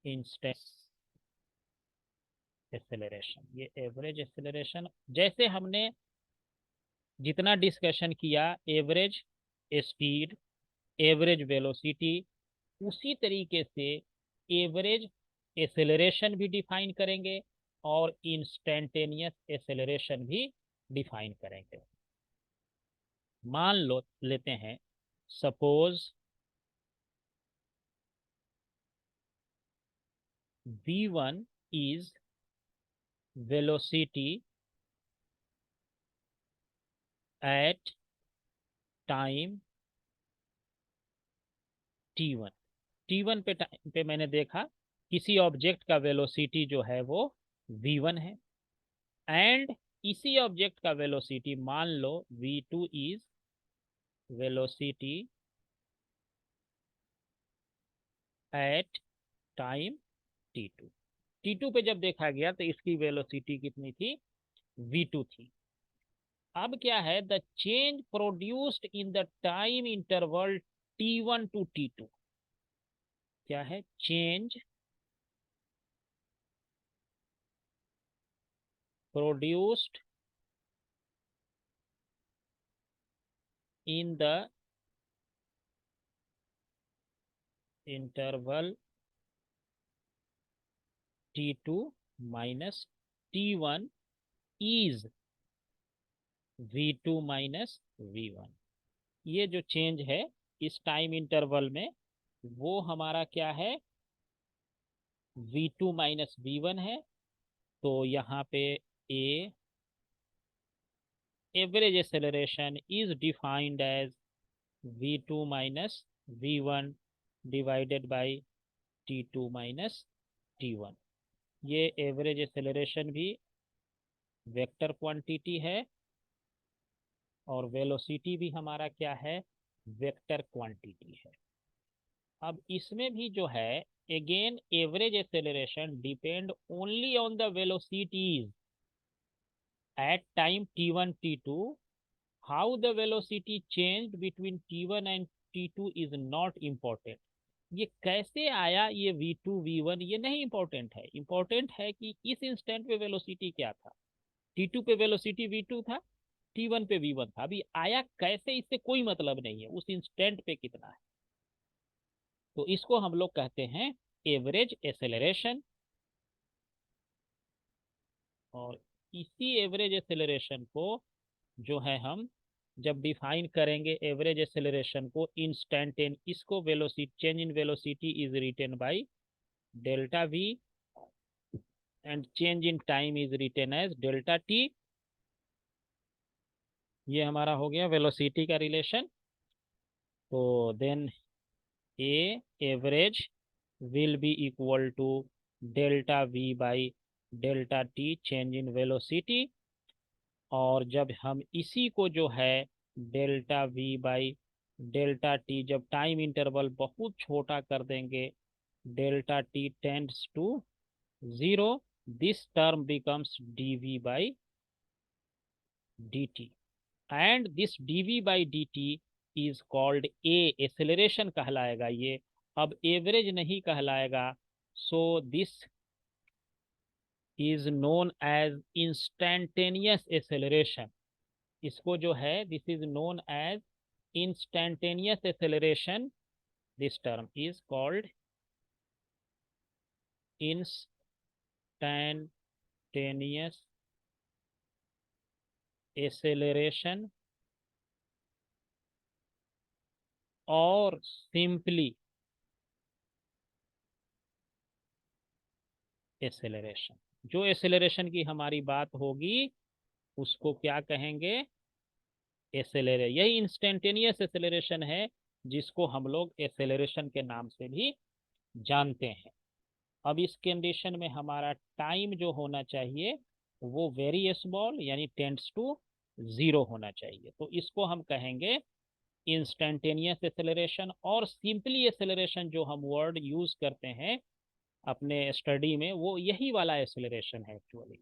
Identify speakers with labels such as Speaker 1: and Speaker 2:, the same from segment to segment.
Speaker 1: Instant acceleration, ये average acceleration. जैसे हमने जितना डिस्कशन किया, एवरेज स्पीड, एवरेज वेलोसिटी, उसी तरीके से एवरेज एक्सेलरेशन भी डिफाइन करेंगे और इंस्टेंटेनियस एक्सेलरेशन भी डिफाइन करेंगे। मान लो लेते हैं, suppose v1 is velocity at time t1। t1 पे टाइम पे मैंने देखा किसी ऑब्जेक्ट का वेलोसिटी जो है वो v1 है, एंड इसी ऑब्जेक्ट का वेलोसिटी मान लो v2 is velocity at time t2। t2 पे जब देखा गया तो इसकी वेलोसिटी कितनी थी, v2 थी। अब क्या है, the change produced in the time interval t1 to t2, क्या है, change produced in the interval t2 minus t1 is v2 minus v1। ये जो चेंज है इस टाइम इंटरवल में, वो हमारा क्या है, v2 माइनस v1 है। तो यहाँ पे a average acceleration is defined as v2 minus v1 divided by t2 minus t1। ये एवरेज एक्सेलरेशन भी वेक्टर क्वांटिटी है और वेलोसिटी भी हमारा क्या है, वेक्टर क्वांटिटी है। अब इसमें भी जो है, again average acceleration depend only on the velocities at time t1 t2। how the velocity changed between t1 and t2 is not important। ये कैसे आया ये v2 v1 ये नहीं इंपॉर्टेंट है, इंपॉर्टेंट है कि इस इंस्टेंट पे वेलोसिटी क्या था, t2 पे वेलोसिटी v2 था, t1 पे v1 था। अभी आया कैसे इससे कोई मतलब नहीं है, उस इंस्टेंट पे कितना है। तो इसको हम लोग कहते हैं एवरेज एक्सेलरेशन। और इसी एवरेज एक्सेलरेशन को जो है हम जब डिफाइन करेंगे एवरेज एक्सेलरेशन को इंस्टेंटेन, इसको velocity change in velocity is written by delta v and change in time is written as delta t. ये हमारा हो गया वेलोसिटी का रिलेशन। तो then a average will be equal to delta v by delta t change in velocity. और जब हम इसी को जो है delta v by delta t जब टाइम इंटरवल बहुत छोटा कर देंगे, delta t tends to zero, this term becomes dv by dt and this dv by dt is called a acceleration कहलाएगा ये, अब एवरेज नहीं कहलाएगा। So this is known as instantaneous acceleration. इसको जो है this is known as instantaneous acceleration। this term is called instantaneous acceleration और simply acceleration। जो एक्सेलरेशन की हमारी बात होगी उसको क्या कहेंगे, एक्सेलरे, यही इंस्टेंटेनियस एक्सेलरेशन है जिसको हम लोग एक्सेलरेशन के नाम से भी जानते हैं। अब इस कंडीशन में हमारा टाइम जो होना चाहिए वो वेरी स्मॉल यानी टेंड्स टू जीरो होना चाहिए। तो इसको हम कहेंगे इंस्टेंटेनियस एक्सेलरेशन। और सिंपली एक्सेलरेशन जो हम वर्ड यूज करते हैं अपने स्टडी में वो यही वाला एक्सेलरेशन है एक्चुअली।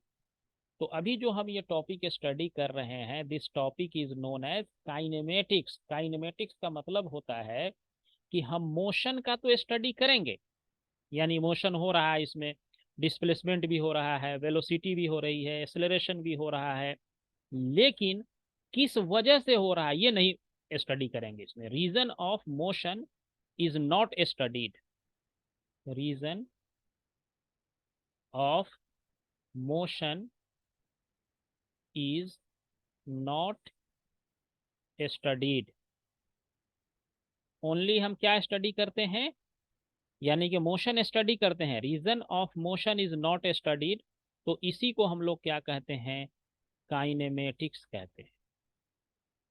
Speaker 1: तो अभी जो हम ये टॉपिक स्टडी कर रहे हैं, this topic is known as kinematics. Kinematics का मतलब होता है कि हम मोशन का तो स्टडी करेंगे, यानी मोशन हो रहा है, इसमें डिस्प्लेसमेंट भी हो रहा है, वेलोसिटी भी हो रही है, एक्सेलरेशन भी हो रहा है, लेकिन किस वजह से हो रहा है ये नहीं स्टडी करेंगे। इसमें reason of motion is not studied, reason of motion is not studied. Only हम क्या स्टडी करते हैं, यानी कि मोशन स्टडी करते हैं, reason of motion is not studied, तो इसी को हम लोग क्या कहते हैं, काइनेमेटिक्स कहते हैं।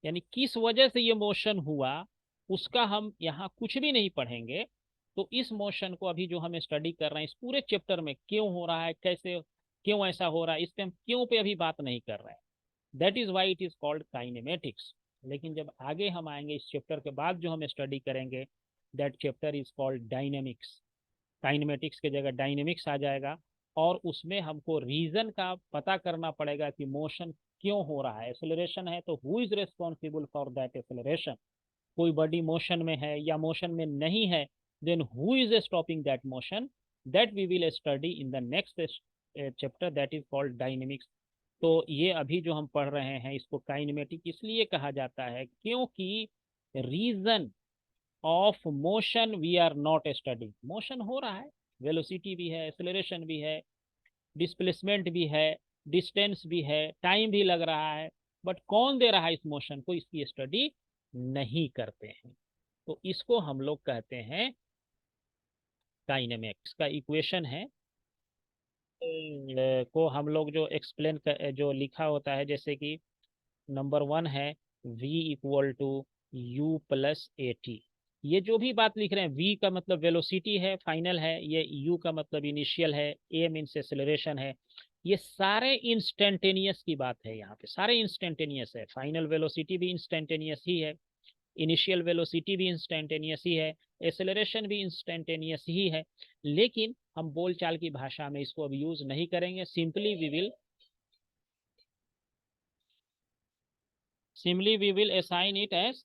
Speaker 1: यानी किस वजह से ये मोशन हुआ उसका हम यहाँ कुछ भी नहीं पढ़ेंगे। तो इस मोशन को अभी जो हम स्टडी कर रहे हैं, इस पूरे चैप्टर में क्यों हो रहा है, कैसे, क्यों ऐसा हो रहा है, इस पे हम क्यों पे अभी बात नहीं कर रहे हैं। That is why it is called kinematics. लेकिन जब आगे हम आएंगे इस चैप्टर के बाद जो हम स्टडी करेंगे, that chapter is called dynamics. Kinematics की जगह डायनेमिक्स आ जाएगा, और उसमें हमको रीजन का पता करना पड़ेगा कि मोशन क्यों हो रहा है। एक्सेलरेशन है तो who is responsible for that acceleration, कोई बॉडी मोशन में है या मोशन में नहीं है, then who is stopping that motion, that we will study in the next chapter, that is called dynamics. तो ये अभी जो हम पढ़ रहे हैं इसको काइनेमेटिक इसलिए कहा जाता है क्योंकि reason of motion we are not study. Motion हो रहा है, वेलोसिटी भी है, एक्सेलरेशन भी है, डिस्प्लेसमेंट भी है, डिस्टेंस भी है, टाइम भी लग रहा है, बट कौन दे रहा है इस मोशन को, इसकी स्टडी नहीं करते हैं। तो इसको हम लोग कहते हैं काइनेमेटिक्स का इक्वेशन है को हम लोग जो एक्सप्लेन जो लिखा होता है, जैसे कि नंबर 1 है v equal to u plus a t. ये जो भी बात लिख रहे हैं, v का मतलब वेलोसिटी है, फाइनल है, ये u का मतलब इनिशियल है, a मीन्स एक्सेलरेशन है, ये सारे इंस्टेंटेनियस की बात है। यहाँ पे सारे इंस्टेंटेनियस है, फाइनल वेलोसिटी भी इंस्टेंटेनियस ही है, इनिशियल वेलोसिटी भी इंस्टेंटेनियस ही है, एक्सेलरेशन भी इंस्टेंटेनियस ही है। लेकिन हम बोलचाल की भाषा में इसको अब यूज नहीं करेंगे, simply we will assign it as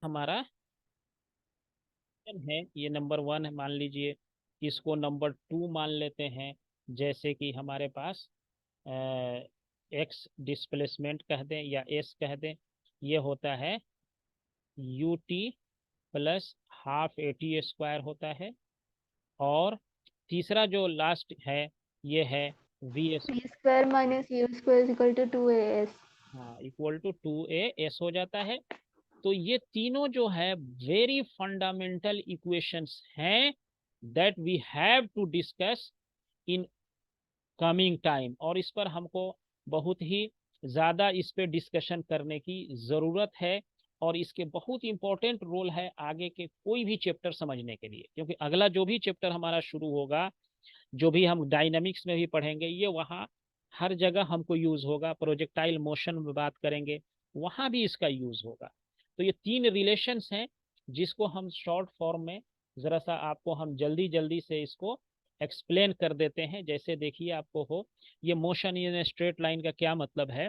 Speaker 1: हमारा है, ये नंबर 1 मान लीजिए, इसको नंबर 2 मान लेते हैं। जैसे कि हमारे पास एक्स डिस्प्लेसमेंट कह दें या एस कह दें, ये होता है U T plus half A T square होता है। और तीसरा जो लास्ट है ये है V S,
Speaker 2: v square minus u square is equal to 2as।
Speaker 1: हाँ, इक्वल टू 2a s हो जाता है। तो ये तीनों जो है वेरी फंडामेंटल इक्वेशंस हैं that we have to discuss in coming time, और इस पर हमको बहुत ही ज़्यादा इस पे डिस्कशन करने की ज़रूरत है। और इसके बहुत इंपॉर्टेंट रोल है आगे के कोई भी चैप्टर समझने के लिए, क्योंकि अगला जो भी चैप्टर हमारा शुरू होगा, जो भी हम डायनामिक्स में भी पढ़ेंगे, ये वहाँ हर जगह हमको यूज़ होगा। प्रोजेक्टाइल मोशन में बात करेंगे, वहाँ भी इसका यूज़ होगा। तो ये 3 रिलेशंस हैं जिसको हम शॉर्ट फॉर्म में ज़रा सा आपको हम जल्दी जल्दी से इसको एक्सप्लेन कर देते हैं। जैसे देखिए आपको हो, ये मोशन इन स्ट्रेट लाइन का क्या मतलब है,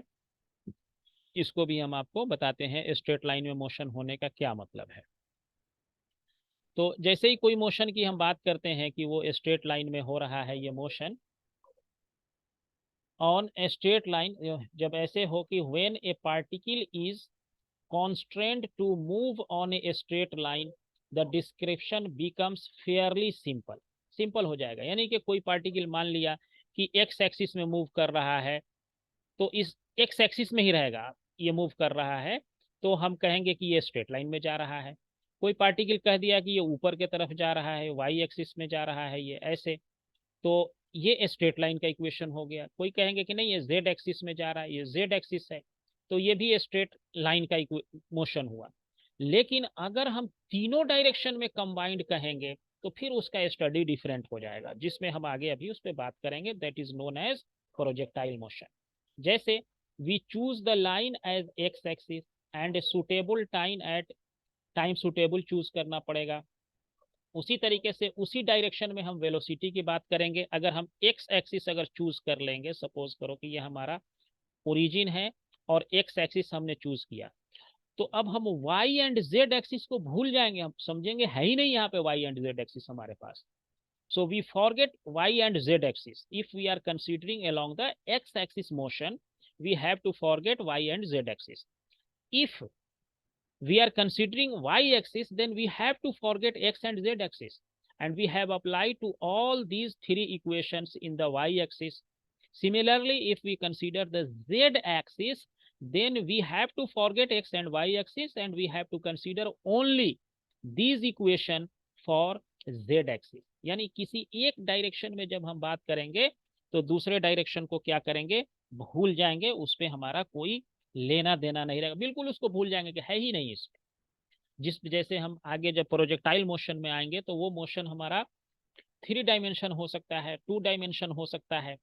Speaker 1: इसको भी हम आपको बताते हैं स्ट्रेट लाइन में मोशन होने का क्या मतलब है। तो जैसे ही कोई मोशन की हम बात करते हैं कि वो स्ट्रेट लाइन में हो रहा है ये motion on a straight line, जब ऐसे हो कि when A particle is constrained to move on a straight line, the description becomes fairly simple। Simple हो जाएगा, यानी कि कोई पार्टिकल मान लिया कि एक्स एक्सिस में मूव कर रहा है, तो इस एक्स एक्सिस में ही रहेगा, ये मूव कर रहा है, तो हम कहेंगे कि ये स्ट्रेट लाइन में जा रहा है। कोई पार्टिकल कह दिया कि ये ऊपर की तरफ जा रहा है, वाई एक्सिस में जा रहा है, ये ऐसे, तो ये स्ट्रेट लाइन का इक्वेशन हो गया। कोई कहेंगे कि नहीं ये जेड एक्सिस में जा रहा है, ये जेड एक्सिस है, तो ये भी स्ट्रेट लाइन का मोशन हुआ। लेकिन अगर हम तीनों डायरेक्शन में कंबाइंड कहेंगे तो फिर उसका स्टडी डिफरेंट हो जाएगा, जिसमें हम आगे अभी उस पर बात करेंगे, that is known as projectile motion. जैसे we choose the line as X axis and suitable time suitable choose करना पड़ेगा। उसी तरीके से उसी डायरेक्शन में हम वेलोसिटी की बात करेंगे। अगर हम एक्स एक्सिस अगर चूज कर लेंगे, सपोज करो कि ये हमारा ओरिजिन है और एक्स एक्सिस हमने चूज किया, तो अब हम y एंड z एक्सिस को भूल जाएंगे, हम समझेंगे है ही नहीं यहाँ पे y एंड z एक्सिस हमारे पास. So we forget y and z axis. If we are considering along the x axis motion, we have to forget y and z axis. If we are considering y axis, then we have to forget x and z axis. And we have applied to all these three equations in the y axis. Similarly, if we consider the z axis, then we have to forget x and y axis, and we have to consider only these equation for z axis. यानी किसी एक direction में जब हम बात करेंगे तो दूसरे डायरेक्शन को क्या करेंगे, भूल जाएंगे, उस पर हमारा कोई लेना देना नहीं रहेगा, बिल्कुल उसको भूल जाएंगे कि है ही नहीं इसमें. जिस जैसे हम आगे जब प्रोजेक्टाइल मोशन में आएंगे तो वो मोशन हमारा 3 डायमेंशन हो सकता है, 2 डायमेंशन हो सकता है.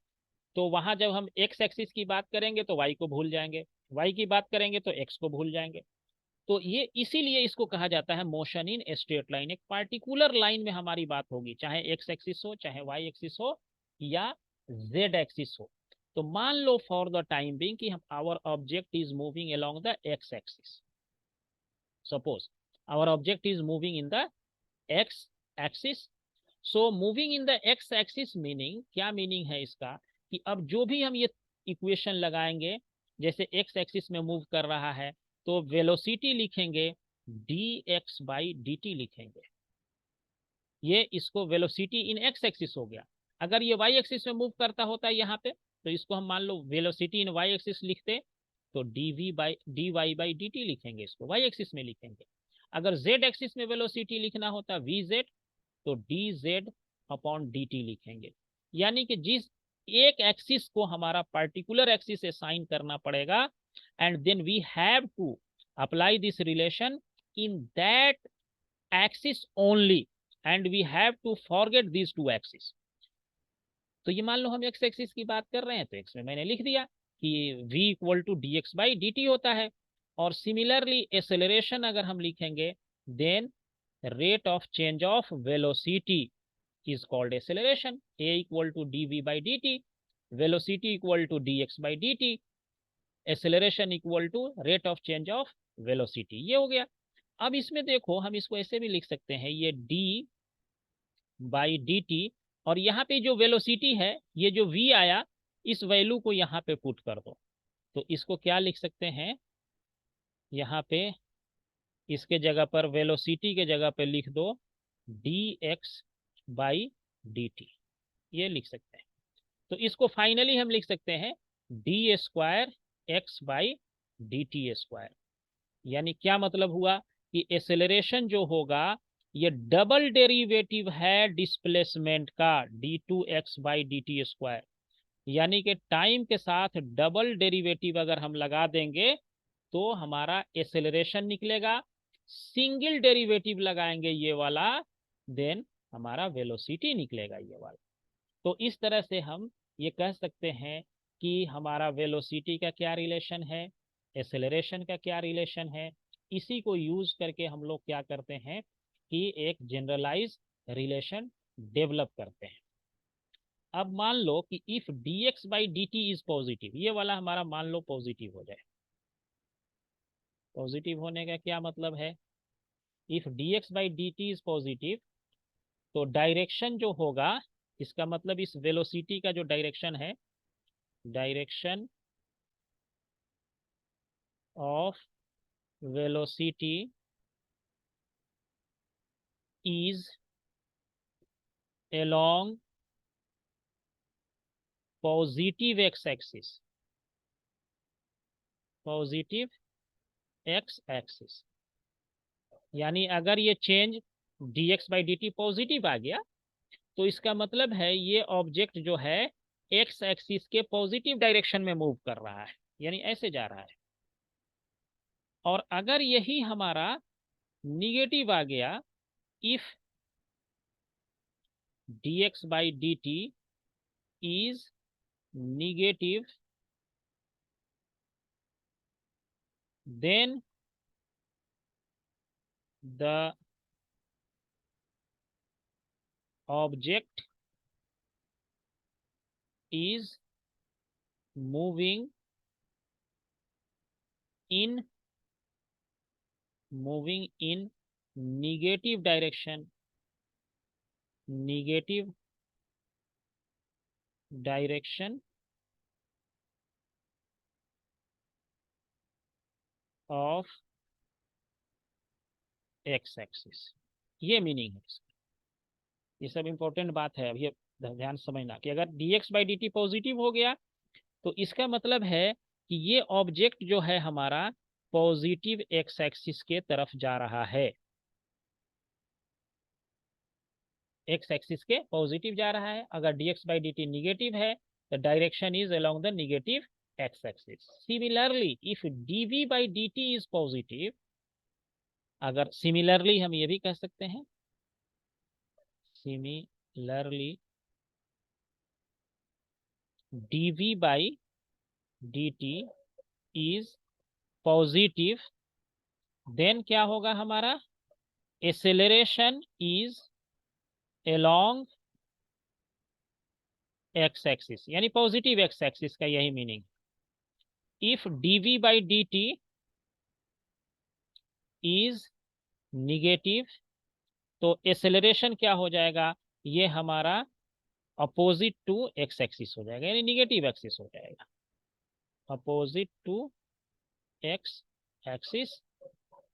Speaker 1: तो वहां जब हम एक्स एक्सिस की बात करेंगे तो वाई को भूल जाएंगे, वाई की बात करेंगे तो एक्स को भूल जाएंगे. तो ये इसीलिए इसको कहा जाता है मोशन इन स्ट्रेट लाइन. एक पार्टिकुलर लाइन में हमारी बात होगी, चाहे एक्स एक्सिस हो, चाहे वाई एक्सिस हो, या जेड एक्सिस हो. तो मान लो फॉर द टाइम बिंग कि हम our object is moving along the x axis. Suppose our object is moving in the x axis. So moving in the x axis meaning, क्या meaning है इसका, कि अब जो भी हम ये इक्वेशन लगाएंगे, जैसे एक्स एक्सिस में मूव कर रहा है तो वेलोसिटी लिखेंगे dx/dt लिखेंगे. ये इसको वेलोसिटी इन एक्स एक्सिस हो गया. अगर ये वाई एक्सिस में मूव करता होता है यहाँ पे, तो इसको हम मान लो वेलोसिटी इन वाई एक्सिस लिखते, तो dy/dt लिखेंगे, इसको वाई एक्सिस में लिखेंगे. अगर जेड एक्सिस में वेलोसिटी लिखना होता vz, तो dz/dt लिखेंगे. यानी कि जिस एक एक्सिस को हमारा पर्टिकुलर एक्सिस असाइन करना पड़ेगा, and then we have to apply this relation in that axis only, and we have to forget this two axis. तो ये मान लो हम एक्स एक्सिस की बात कर रहे हैं, तो एक्स में मैंने लिख दिया कि v इक्वल टू dx/dt होता है. और सिमिलरली एक्सेलरेशन अगर हम लिखेंगे, then rate of change of velocity is called acceleration. A equal to dv/dt, velocity equal to dx/dt, acceleration equal to rate of change of velocity. ये हो गया. अब इसमें देखो हम इसको ऐसे भी लिख सकते हैं, ये d/dt, और यहाँ पे जो वेलोसिटी है, ये जो v आया, इस वैल्यू को यहाँ पे पुट कर दो. तो इसको क्या लिख सकते हैं, यहाँ पे इसके जगह पर, वेलोसिटी के जगह पे लिख दो dx/dt, ये लिख सकते हैं. तो इसको फाइनली हम लिख सकते हैं d²x/dt². यानी क्या मतलब हुआ कि एक्सेलरेशन जो होगा, ये डबल डेरिवेटिव है डिस्प्लेसमेंट का, d2x/dt². यानी कि टाइम के साथ डबल डेरिवेटिव अगर हम लगा देंगे तो हमारा एक्सेलरेशन निकलेगा. सिंगल डेरिवेटिव लगाएंगे ये वाला, देन हमारा वेलोसिटी निकलेगा ये वाला. तो इस तरह से हम ये कह सकते हैं कि हमारा वेलोसिटी का क्या रिलेशन है, एक्सेलरेशन का क्या रिलेशन है. इसी को यूज करके हम लोग क्या करते हैं कि एक जनरलाइज रिलेशन डेवलप करते हैं. अब मान लो कि इफ dx/dt इज पॉजिटिव, ये वाला हमारा मान लो पॉजिटिव हो जाए. पॉजिटिव होने का क्या मतलब है, इफ dx/dt इज पॉजिटिव, तो डायरेक्शन जो होगा, इसका मतलब इस वेलोसिटी का जो डायरेक्शन है, direction of velocity is along positive x axis, positive x axis. यानी अगर ये चेंज dx/dt पॉजिटिव आ गया, तो इसका मतलब है ये ऑब्जेक्ट जो है एक्स एक्सिस के पॉजिटिव डायरेक्शन में मूव कर रहा है, यानी ऐसे जा रहा है. और अगर यही हमारा निगेटिव आ गया, if dx/dt is negative, then the object is moving in moving in negative direction of x axis. ये मीनिंग है इसका। ये सब इंपॉर्टेंट बात है, अभी ध्यान समझना कि अगर dx बाई dt पॉजिटिव हो गया तो इसका मतलब है कि ये ऑब्जेक्ट जो है हमारा पॉजिटिव एक्स एक्सिस के तरफ जा रहा है, एक्स एक्सिस के पॉजिटिव जा रहा है। अगर dx बाई dt निगेटिव है तो direction is along the negative x axis. Similarly if dv by dt is positive, अगर सिमिलरली हम ये भी कह सकते हैं, similarly dv by dt is positive, then क्या होगा हमारा, acceleration is along x axis, यानी पॉजिटिव एक्स एक्सिस का यही meaning. If dv by dt is negative तो एक्सेलरेशन क्या हो जाएगा, ये हमारा अपोजिट टू एक्स एक्सिस हो जाएगा, यानी निगेटिव एक्सिस हो जाएगा, अपोजिट टू एक्स एक्सिस,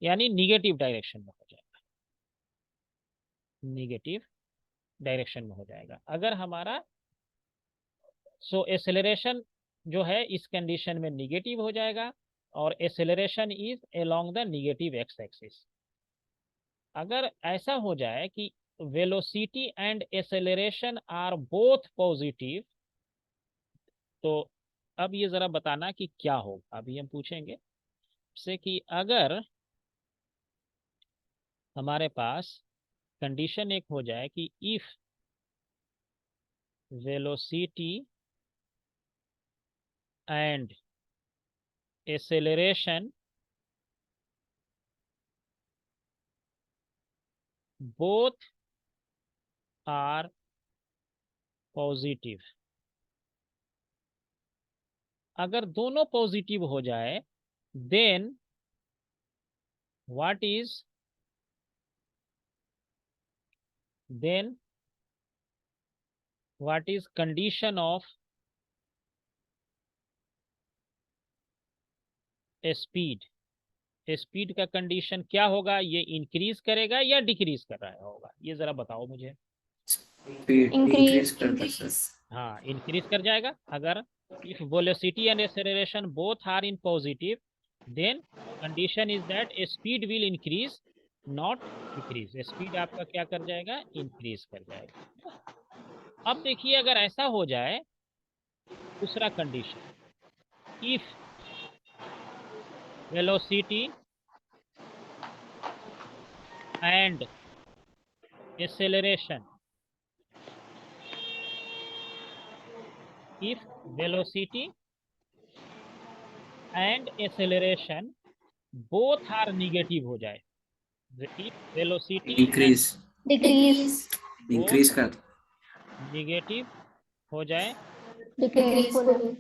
Speaker 1: यानी निगेटिव डायरेक्शन में हो जाएगा, निगेटिव डायरेक्शन में हो जाएगा अगर हमारा। सो एक्सेलरेशन जो है इस कंडीशन में निगेटिव हो जाएगा और acceleration is along the negative x axis. अगर ऐसा हो जाए कि velocity and acceleration are both positive, तो अब ये जरा बताना कि क्या होगा। अभी हम पूछेंगे से कि अगर हमारे पास कंडीशन एक हो जाए कि if velocity and acceleration both are positive, अगर दोनों पॉजिटिव हो जाए then what is, then what is condition of speed, speed का कंडीशन क्या होगा, ये इंक्रीज करेगा या डिक्रीज कर रहा होगा, ये जरा बताओ मुझे।
Speaker 2: इंक्रीज।
Speaker 1: हाँ इंक्रीज कर जाएगा। अगर if velocity and acceleration both are in positive then condition is that speed will increase not decrease, speed आपका क्या कर जाएगा, इंक्रीज कर जाएगा। अब देखिए अगर ऐसा हो जाए दूसरा condition, if velocity and acceleration, if velocity and acceleration both are negative हो जाए, if velocity
Speaker 3: increase
Speaker 2: decrease.
Speaker 3: Increase कर
Speaker 1: नेगेटिव हो जाए
Speaker 2: डिक्रीज हो जाए।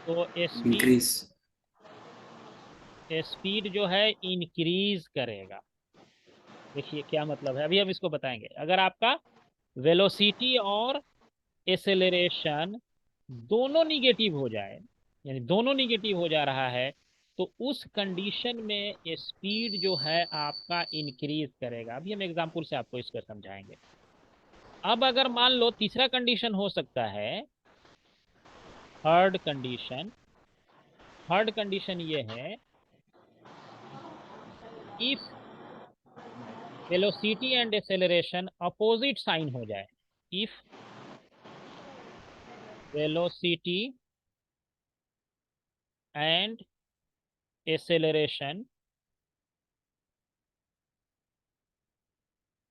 Speaker 1: तो
Speaker 3: इंक्रीज
Speaker 1: स्पीड जो है इंक्रीज करेगा। देखिए क्या मतलब है, अभी हम इसको बताएंगे। अगर आपका वेलोसिटी और एक्सेलरेशन दोनों निगेटिव हो जाए, यानी दोनों निगेटिव हो जा रहा है, तो उस कंडीशन में स्पीड जो है आपका इंक्रीज करेगा। अभी हम एग्जांपल से आपको इसको समझाएंगे। अब अगर मान लो तीसरा कंडीशन हो सकता है, थर्ड कंडीशन, थर्ड कंडीशन ये है if velocity and acceleration opposite sign हो जाए, इफ वेलोसिटी एंड एक्सेलरेशन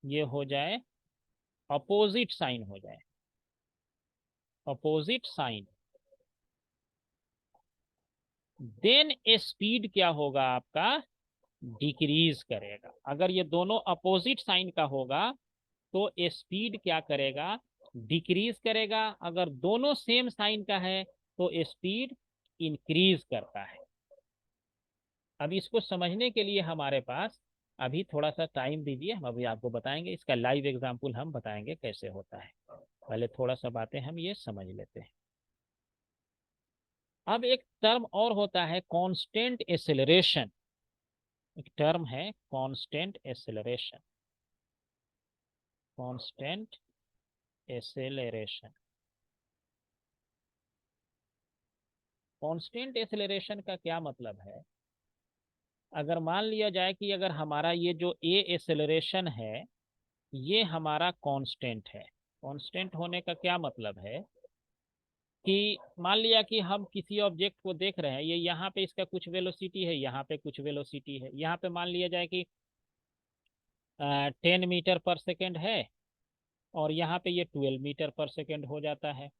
Speaker 1: ये हो जाए अपोजिट साइन हो जाए, अपोजिट साइन, देन स्पीड क्या होगा आपका, डिक्रीज करेगा। अगर ये दोनों अपोजिट साइन का होगा तो स्पीड क्या करेगा, डिक्रीज करेगा। अगर दोनों सेम साइन का है तो स्पीड इंक्रीज करता है। अब इसको समझने के लिए हमारे पास अभी थोड़ा सा टाइम दीजिए, हम अभी आपको बताएंगे, इसका लाइव एग्जाम्पल हम बताएंगे कैसे होता है। पहले थोड़ा सा बातें हम ये समझ लेते हैं। अब एक टर्म और होता है कांस्टेंट एक्सेलरेशन। एक टर्म है constant acceleration, constant acceleration. Constant acceleration का क्या मतलब है? अगर मान लिया जाए कि अगर हमारा ये जो ए एक्सेलरेशन है ये हमारा कांस्टेंट है। कांस्टेंट होने का क्या मतलब है कि मान लिया कि हम किसी ऑब्जेक्ट को देख रहे हैं, ये यहाँ पे इसका कुछ वेलोसिटी है, यहाँ पे कुछ वेलोसिटी है, यहाँ पे मान लिया जाए कि 10 मीटर पर सेकेंड है और यहाँ पे ये 12 मीटर पर सेकेंड हो जाता है।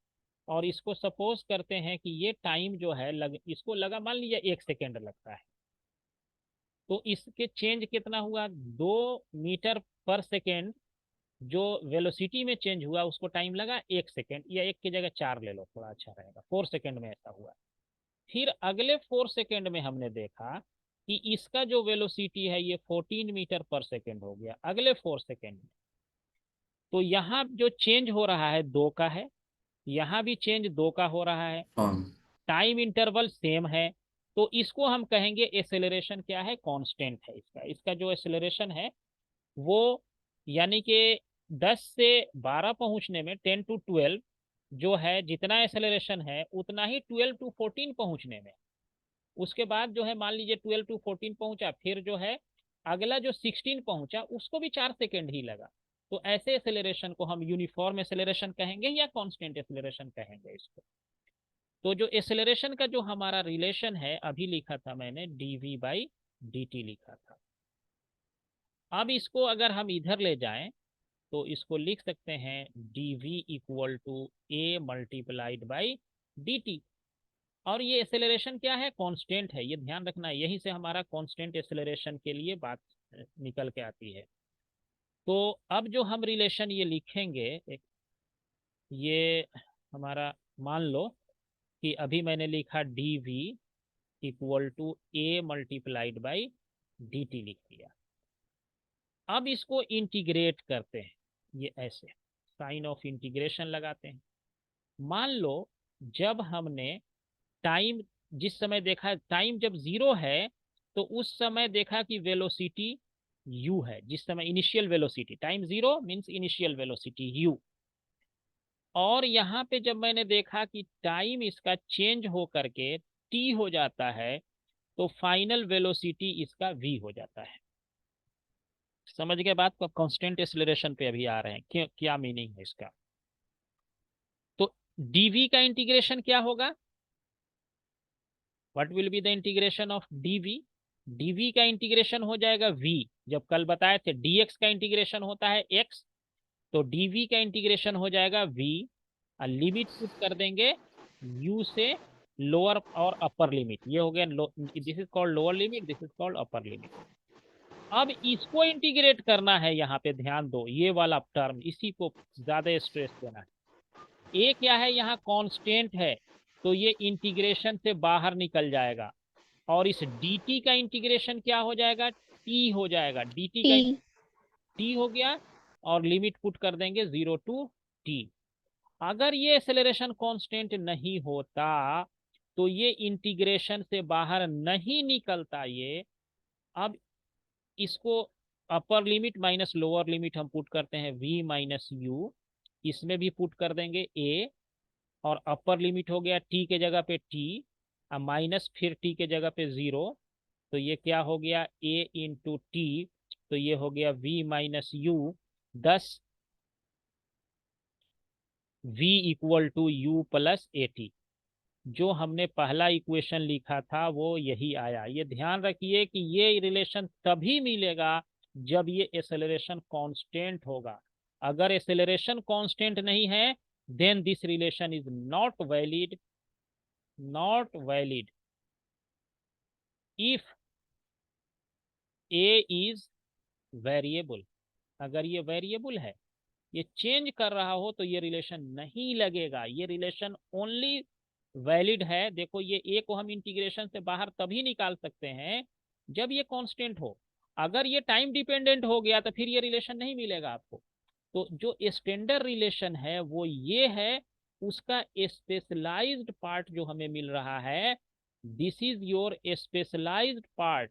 Speaker 1: और इसको सपोज करते हैं कि ये टाइम जो है इसको लगा मान लीजिए 1 सेकेंड लगता है, तो इसके चेंज कितना हुआ? 2 मीटर पर सेकेंड जो वेलोसिटी में चेंज हुआ उसको टाइम लगा 1 सेकेंड, या एक की जगह 4 ले लो, थोड़ा अच्छा रहेगा। 4 सेकेंड में ऐसा हुआ। फिर अगले 4 सेकेंड में हमने देखा कि इसका जो वेलोसिटी है ये 14 मीटर पर सेकेंड हो गया अगले 4 सेकेंड में। तो यहाँ जो चेंज हो रहा है 2 का है, यहाँ भी चेंज 2 का हो रहा है, टाइम इंटरवल सेम है, तो इसको हम कहेंगे एक्सेलरेशन क्या है? कांस्टेंट है। इसका इसका जो एक्सेलरेशन है वो यानी कि 10 से 12 पहुंचने में, 10 to 12 जो है जितना एक्सेलरेशन है उतना ही 12 to 14 पहुंचने में। उसके बाद जो है मान लीजिए 12 to 14 पहुंचा, फिर जो है अगला जो 16 पहुंचा उसको भी 4 सेकेंड ही लगा। तो ऐसे एक्सेलरेशन को हम यूनिफॉर्म एक्सेलरेशन कहेंगे या कांस्टेंट एक्सेलरेशन कहेंगे इसको। तो जो एक्सेलरेशन का जो हमारा रिलेशन है अभी लिखा था मैंने dv/dt लिखा था। अब इसको अगर हम इधर ले जाएं तो इसको लिख सकते हैं dv=a×dt। और ये एक्सेलरेशन क्या है? कांस्टेंट है, ये ध्यान रखना है, यहीं से हमारा कांस्टेंट एक्सेलरेशन के लिए बात निकल के आती है। तो अब जो हम रिलेशन ये लिखेंगे ये हमारा, मान लो कि अभी मैंने लिखा dv=a×dt लिख दिया। अब इसको इंटीग्रेट करते हैं, ये ऐसे साइन ऑफ इंटीग्रेशन लगाते हैं। मान लो जब हमने टाइम जिस समय देखा, टाइम जब 0 है तो उस समय देखा कि वेलोसिटी u है, जिस समय initial velocity, time 0 means initial velocity u। और यहाँ पे जब मैंने देखा कि टाइम इसका चेंज हो करके t हो जाता है तो फाइनल वेलोसिटी इसका v हो जाता है। समझ गए बात को? कांस्टेंट एक्सेलरेशन पे अभी आ रहे हैं, क्या मीनिंग है इसका। तो dv का इंटीग्रेशन क्या होगा? What will be the integration of dv? dv का इंटीग्रेशन हो जाएगा v। जब कल बताए थे dx का इंटीग्रेशन होता है x, तो dv का इंटीग्रेशन हो जाएगा v। लिमिट पुट कर देंगे u से लोअर और अपर लिमिट, ये हो गया this is called lower limit, this is called upper limit. अब इसको इंटीग्रेट करना है, यहाँ पे ध्यान दो, ये वाला टर्म इसी को ज्यादा स्ट्रेस देना है। ए क्या है? यहाँ कांस्टेंट है, तो ये इंटीग्रेशन से बाहर निकल जाएगा। और इस dt का इंटीग्रेशन क्या हो जाएगा? t हो जाएगा। dt का
Speaker 2: T
Speaker 1: t हो गया और लिमिट पुट कर देंगे 0 to t। अगर ये एक्सेलरेशन कांस्टेंट नहीं होता तो ये इंटीग्रेशन से बाहर नहीं निकलता ये। अब इसको upper limit minus lower limit हम पुट करते हैं v-u, इसमें भी पुट कर देंगे a, और अपर लिमिट हो गया t के जगह पे t, माइनस फिर t के जगह पे 0, तो ये क्या हो गया? a×t, तो ये हो गया v-u 10 v=u+at। जो हमने पहला इक्वेशन लिखा था वो यही आया। ये ध्यान रखिए कि ये रिलेशन तभी मिलेगा जब ये एक्सेलरेशन कांस्टेंट होगा। अगर एक्सेलरेशन कांस्टेंट नहीं है then this relation is not valid, not valid if a is variable. अगर ये वेरिएबल है, ये चेंज कर रहा हो, तो ये रिलेशन नहीं लगेगा। ये रिलेशन ओनली वैलिड है। देखो ये ए को हम इंटीग्रेशन से बाहर तभी निकाल सकते हैं जब ये कांस्टेंट हो। अगर ये टाइम डिपेंडेंट हो गया तो फिर ये रिलेशन नहीं मिलेगा आपको। तो जो स्टैंडर्ड रिलेशन है वो ये है, उसका स्पेशलाइज्ड पार्ट जो हमें मिल रहा है, this is your specialized part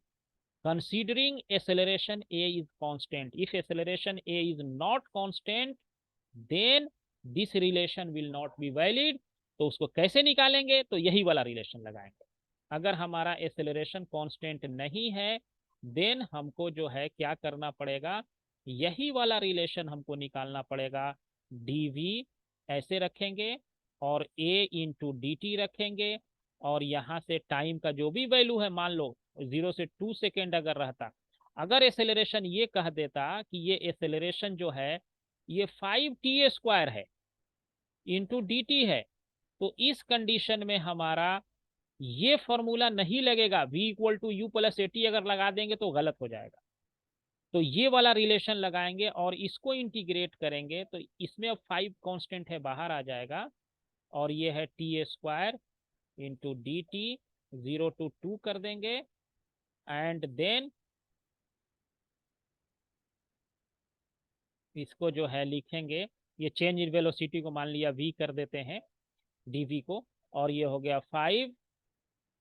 Speaker 1: considering acceleration a is constant. If acceleration a is not constant, then this relation will not be valid. तो उसको कैसे निकालेंगे, तो यही वाला रिलेशन लगाएंगे। अगर हमारा एक्सेलरेशन कांस्टेंट नहीं है, देन हमको जो है क्या करना पड़ेगा, यही वाला रिलेशन हमको निकालना पड़ेगा। dv ऐसे रखेंगे और a इंटू डी टी रखेंगे, और यहां से टाइम का जो भी वैल्यू है, मान लो 0 से 2 सेकेंड अगर रहता, अगर एक्सेलरेशन ये कह देता कि ये एक्सेलरेशन जो है ये 5t² है इंटू डी टी है, तो इस कंडीशन में हमारा ये फॉर्मूला नहीं लगेगा। v equal to u plus a t अगर लगा देंगे तो गलत हो जाएगा। तो ये वाला रिलेशन लगाएंगे और इसको इंटीग्रेट करेंगे, तो इसमें अब 5 कांस्टेंट है, बाहर आ जाएगा, और ये है t² into D T, 0 to 2 कर देंगे, एंड देन इसको जो है लिखेंगे, ये चेंज इन वेलोसिटी को मान लिया v कर देते हैं, dv को, और ये हो गया 5,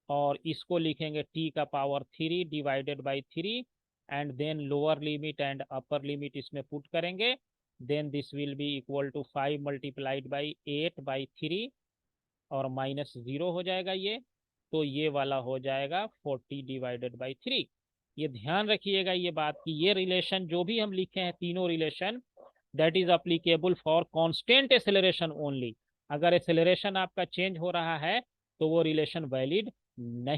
Speaker 1: और इसको लिखेंगे t का power 3 divided by 3, and then lower limit and upper limit इसमें पुट करेंगे, then this will be equal to 5 multiplied by 8/3, और माइनस 0 हो जाएगा ये, तो ये वाला हो जाएगा 40 डिवाइडेड बाई 3। ये ध्यान रखिएगा ये बात कि ये रिलेशन जो भी हम लिखे हैं, तीनों relation, that is applicable for constant acceleration only. अगर एक्सेलरेशन आपका चेंज हो रहा है तो वो रिलेशन वैलिड नहीं